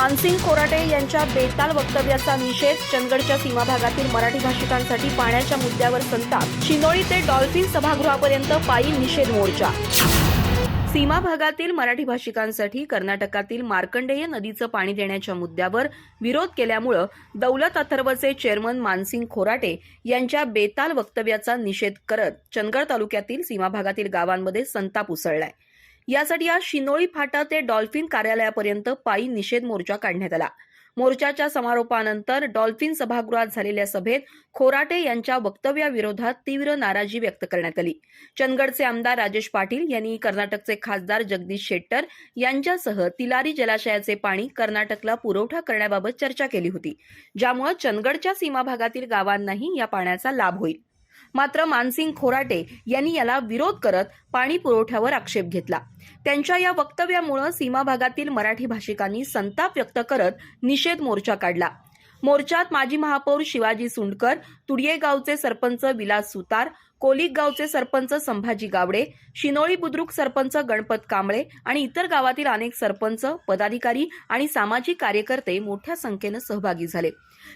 मानसिंग खोराटे यांच्या बेताल वक्तव्याचा निषेध. चंदगडच्या सीमा भागातील मराठी भाषिकांसाठी पाण्याच्या मुद्द्यावर संताप. शिनोळी ते डॉल्फिन सभागृहापर्यंत पायी निषेध मोर्चा. सीमा भागातील मराठी भाषिकांसाठी कर्नाटकातील मार्कंडेय नदीचं पाणी देण्याच्या मुद्द्यावर विरोध केल्यामुळे दौलत अथर्वचे चेअरमन मानसिंग खोराटे यांच्या बेताल वक्तव्याचा निषेध करत चंदगड तालुक्यातील सीमा भागातील गावांमध्ये संताप उसळलाय. यासाठी आज शिनोळी फाटा ते डॉल्फिन कार्यालयापर्यंत पायी निषेध मोर्चा काढण्यात आला. मोर्चाच्या समारोपानंतर डॉल्फिन सभागृहात झालेल्या सभेत खोराटे यांच्या वक्तव्याविरोधात तीव्र नाराजी व्यक्त करण्यात आली. चंदगडचे आमदार राजेश पाटील यांनी कर्नाटकचे खासदार जगदीश शेट्टर यांच्यासह तिलारी जलाशयाचे पाणी कर्नाटकला पुरवठा करण्याबाबत चर्चा केली होती, ज्यामुळे चंदगडच्या सीमा भागातील गावांनाही या पाण्याचा लाभ होईल. मात्र मानसिंग खोराटे यांनी याला विरोध करत पाणी पुरवठ्यावर आक्षेप घेतला. त्यांच्या या वक्तव्यामुळे सीमा भागातील मराठी भाषिकांनी संताप व्यक्त करत निषेध मोर्चा काढला. मोर्चात माजी महापौर शिवाजी सुंडकर, तुडिये गावचे सरपंच विलास सुतार, कोलिक गावचे सरपंच संभाजी गावडे, शिनोळी बुद्रुक सरपंच गणपत कांबळे आणि इतर गावातील अनेक सरपंच, पदाधिकारी आणि सामाजिक कार्यकर्ते मोठ्या संख्येने सहभागी झाले.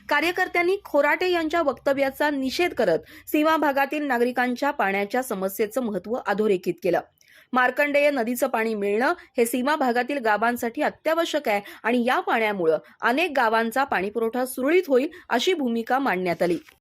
कार्यकर्त्यांनी खोराटे यांच्या वक्तव्याचा निषेध करत सीमा भागातील नागरिकांच्या पाण्याच्या समस्येचं महत्त्व अधोरेखित केलं. मार्कंडेय नदीचं पाणी मिळणं हे सीमा भागातील गावांसाठी अत्यावश्यक आहे आणि या पाण्यामुळे अनेक गावांचा पाणीपुरवठा सुरळीत होईल अशी भूमिका मांडण्यात आली.